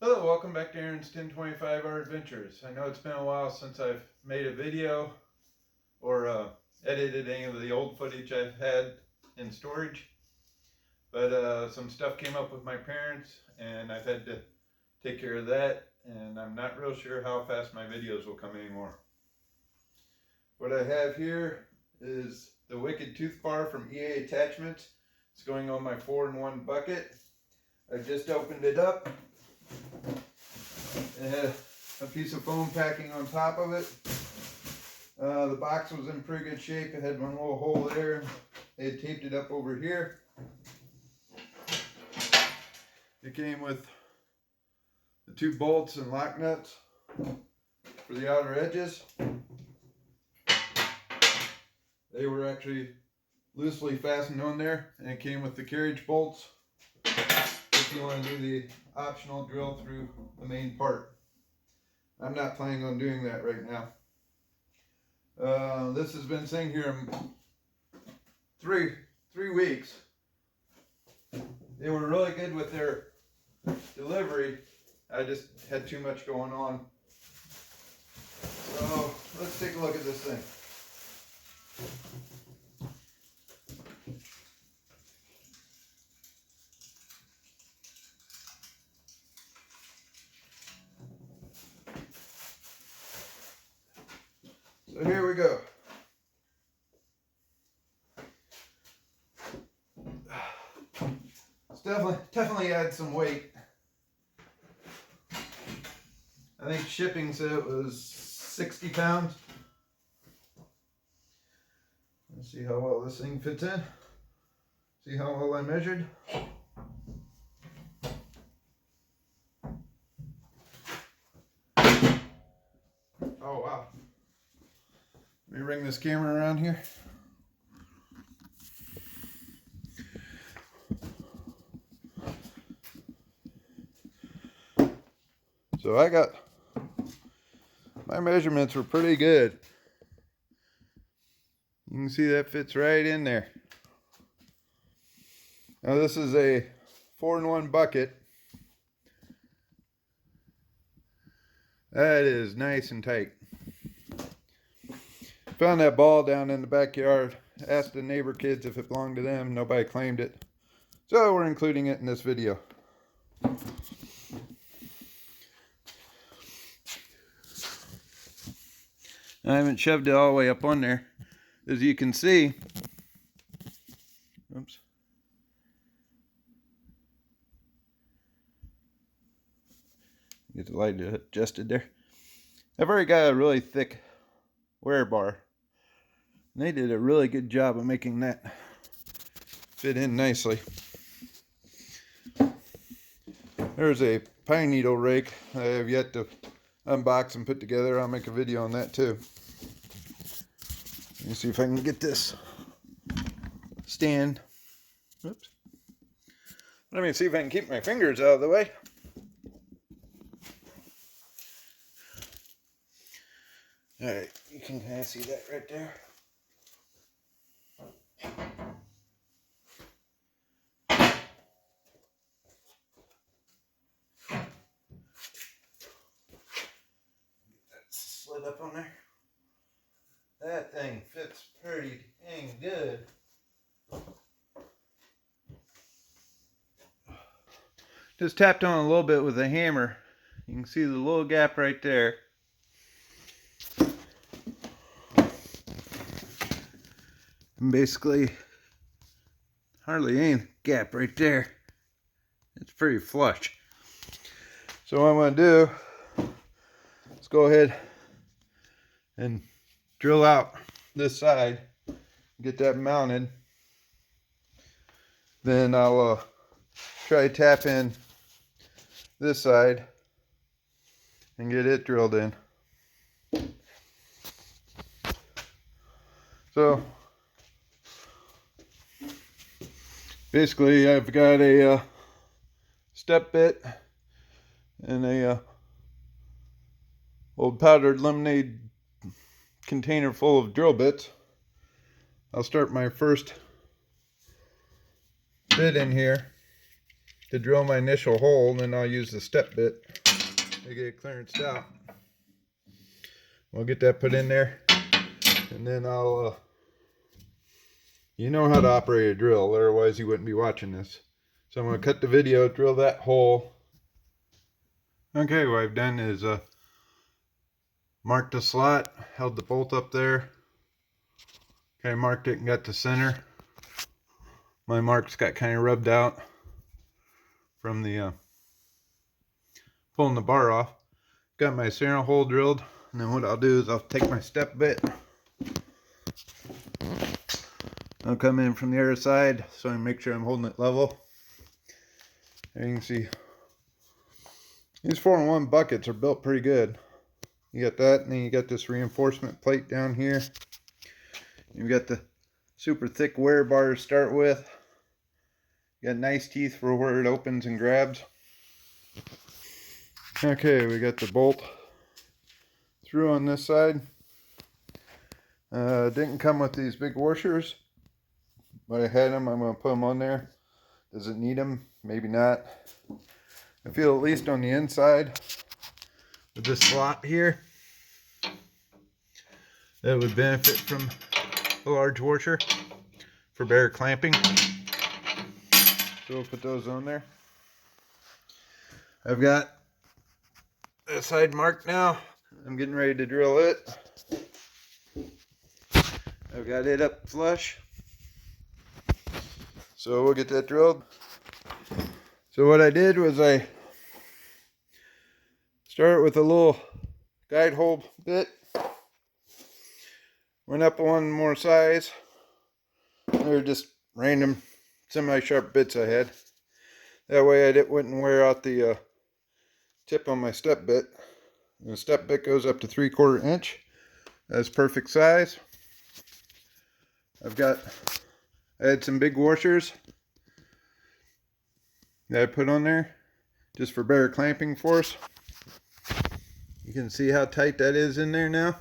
Hello, welcome back to Aaron's 1025 Adventures. I know it's been a while since I've made a video or edited any of the old footage I've had in storage, but some stuff came up with my parents and I've had to take care of that, and I'm not real sure how fast my videos will come anymore. What I have here is the Wicked Toothbar from EA Attachments. It's going on my 4-in-1 bucket. I just opened it up. It had a piece of foam packing on top of it. The box was in pretty good shape. It had one little hole there. They had taped it up over here. It came with the 2 bolts and lock nuts for the outer edges. They were actually loosely fastened on there, and it came with the carriage bolts if you want to do the optional drill through the main part. I'm not planning on doing that right now. This has been sitting here three weeks. They were really good with their delivery. I just had too much going on. So let's take a look at this thing. So here we go. It's definitely adds some weight. I think shipping said it was 60 pounds. Let's see how well this thing fits in. See how well I measured. Oh wow. Let me bring this camera around here. So my measurements were pretty good. You can see that fits right in there. Now this is a 4-in-1 bucket. That is nice and tight. Found that ball down in the backyard. Asked the neighbor kids if it belonged to them. Nobody claimed it. So we're including it in this video. I haven't shoved it all the way up on there. As you can see, oops. Get the light adjusted there. I've already got a really thick wear bar. And they did a really good job of making that fit in nicely. There's a pine needle rake I have yet to unbox and put together. I'll make a video on that too. Let me see if I can get this stand. Oops. Let me see if I can keep my fingers out of the way. Alright, you can kind of see that right there. Slid up on there. That thing fits pretty dang good. Just tapped on a little bit with a hammer. You can see the little gap right there. And basically, hardly any gap right there. It's pretty flush. So what I'm going to do, let's go ahead and drill out this side, get that mounted. Then I'll try to tap in this side and get it drilled in. So basically I've got a step bit and a old powdered lemonade container full of drill bits. I'll start my first bit in here. to drill my initial hole, and then I'll use the step bit to get it clearanced out. We'll get that put in there, and then I'll, you know how to operate a drill, otherwise you wouldn't be watching this. So I'm going to cut the video, drill that hole. Okay, what I've done is marked the slot, held the bolt up there. Okay, marked it and got the center. My marks got kind of rubbed out from the pulling the bar off. Got my center hole drilled, and then what I'll do is I'll take my step bit. I'll come in from the other side so I make sure I'm holding it level. There you can see these 4-in-1 buckets are built pretty good. You got that, and then you got this reinforcement plate down here. You've got the super thick wear bar to start with. You got nice teeth for where it opens and grabs. Okay, we got the bolt through on this side. Didn't come with these big washers, but I had them. I'm going to put them on there. Does it need them? Maybe not. I feel at least on the inside with this slot here that would benefit from a large washer for better clamping. So we'll put those on there. I've got this side marked now. I'm getting ready to drill it. I've got it up flush. So we'll get that drilled. So what I did was I started with a little guide hole bit. Went up one more size. They're just random semi-sharp bits I had. That way I wouldn't wear out the tip on my step bit. And the step bit goes up to 3/4 inch. That's perfect size. I had some big washers that I put on there just for better clamping force. You can see how tight that is in there now.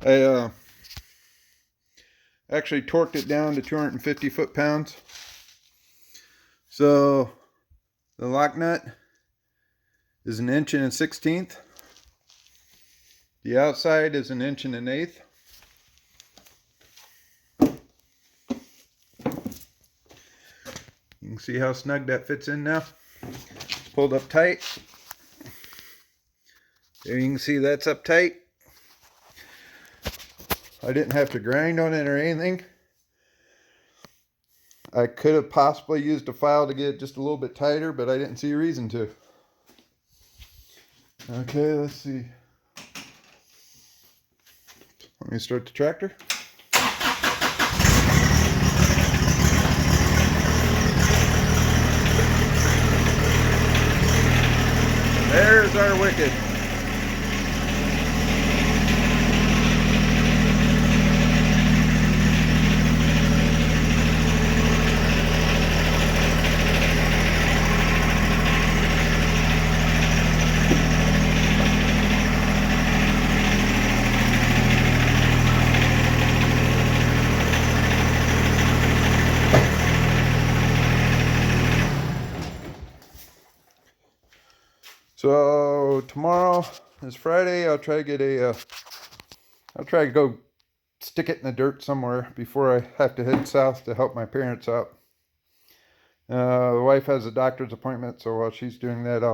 I actually torqued it down to 250 foot-pounds. So the lock nut is 1 1/16 inches. The outside is 1 1/8 inches. You can see how snug that fits in now. It's pulled up tight. There you can see that's up tight. I didn't have to grind on it or anything. I could have possibly used a file to get it just a little bit tighter, but I didn't see a reason to. Okay, let's see. Let me start the tractor. There's our wicket. So tomorrow is Friday. I'll try to go stick it in the dirt somewhere before I have to head south to help my parents out. The wife has a doctor's appointment, so while she's doing that,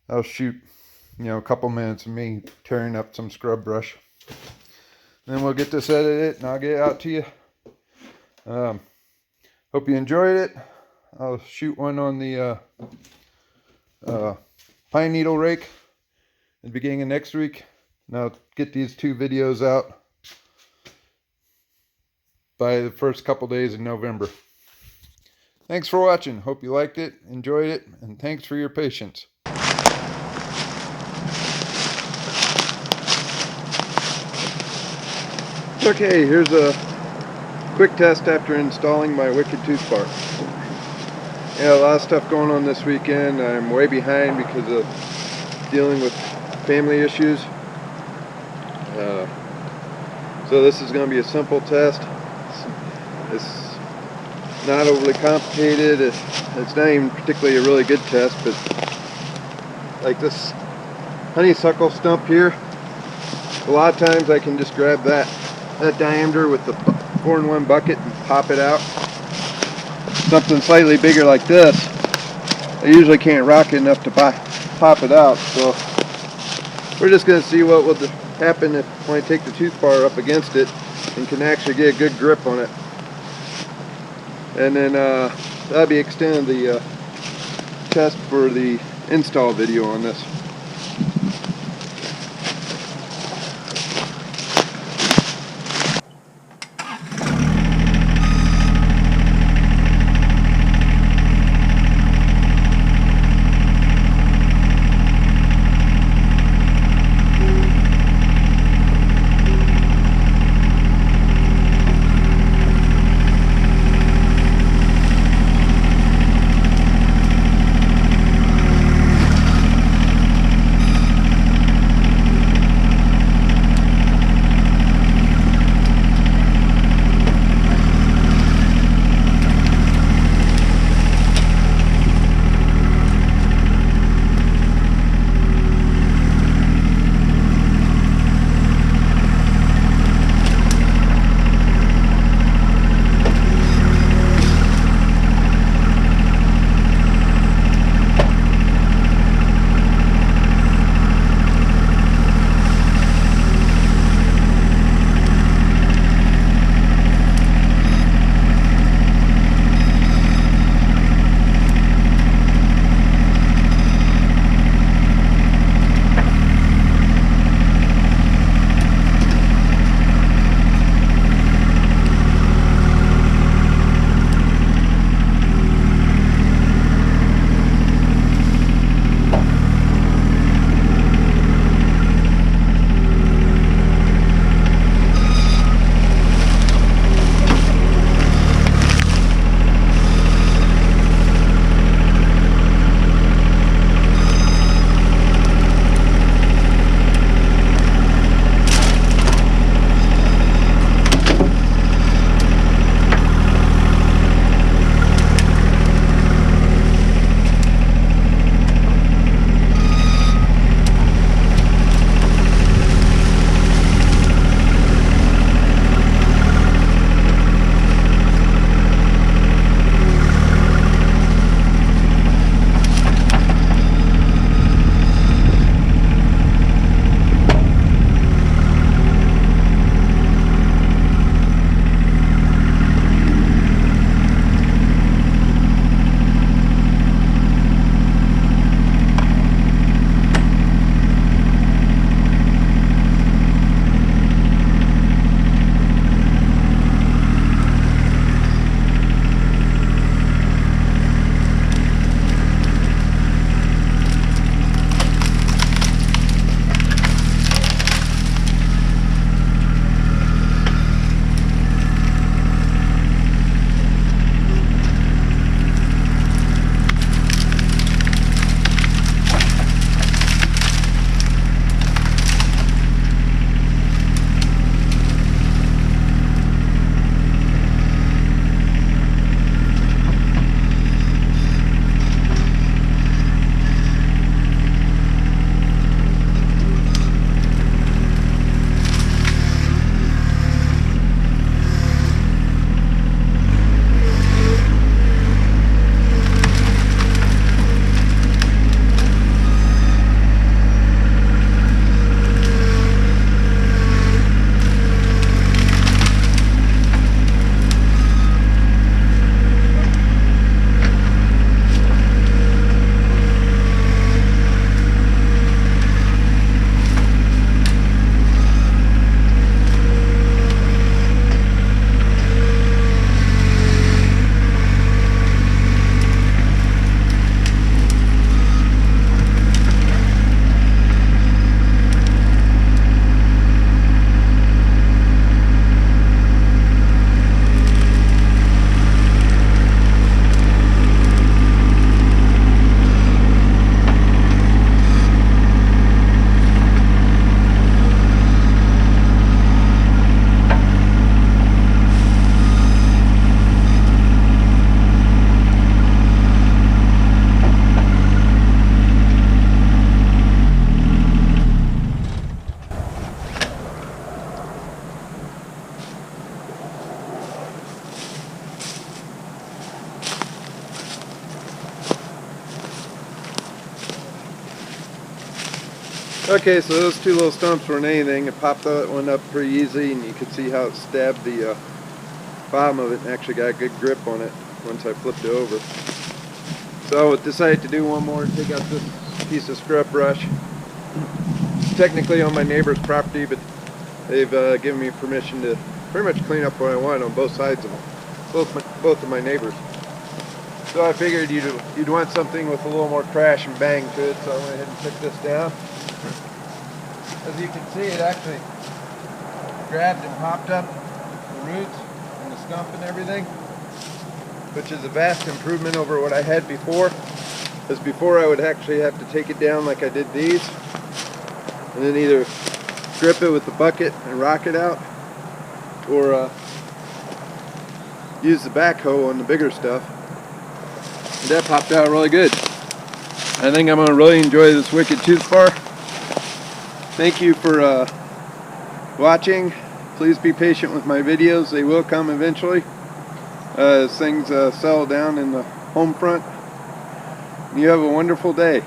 I'll shoot, a couple minutes of me tearing up some scrub brush. Then we'll get this edited and I'll get it out to you. Hope you enjoyed it. I'll shoot one on the pine needle rake at the beginning of next week, and I'll get these 2 videos out by the first couple days in November. Thanks for watching. Hope you liked it, enjoyed it, and thanks for your patience. Okay, here's a quick test after installing my wicked toothbar. Yeah, a lot of stuff going on this weekend. I'm way behind because of dealing with family issues. So this is going to be a simple test. It's not overly complicated. It's not even particularly a really good test, but like this honeysuckle stump here, a lot of times I can just grab that diameter with the 4-in-1 bucket and pop it out. Something slightly bigger like this, I usually can't rock it enough to pop it out, so we're just going to see what would happen when I take the Toothbar up against it and can actually get a good grip on it. And then that'll be extending the test for the install video on this. Okay, so those two little stumps weren't anything. It popped that one up pretty easy, and you could see how it stabbed the bottom of it and actually got a good grip on it once I flipped it over. So I decided to do one more and take out this piece of scrub brush. Technically on my neighbor's property, but they've given me permission to pretty much clean up what I want on both sides of them, both of my neighbors. So I figured you'd want something with a little more crash and bang to it, so I went ahead and took this down. As you can see, it actually grabbed and popped up the roots and the stump and everything, which is a vast improvement over what I had before. Because before I would actually have to take it down like I did these, and then either grip it with the bucket and rock it out, or use the backhoe on the bigger stuff. And that popped out really good. I think I'm going to really enjoy this wicked toothbar. Thank you for watching. Please be patient with my videos. They will come eventually as things settle down in the home front. You have a wonderful day.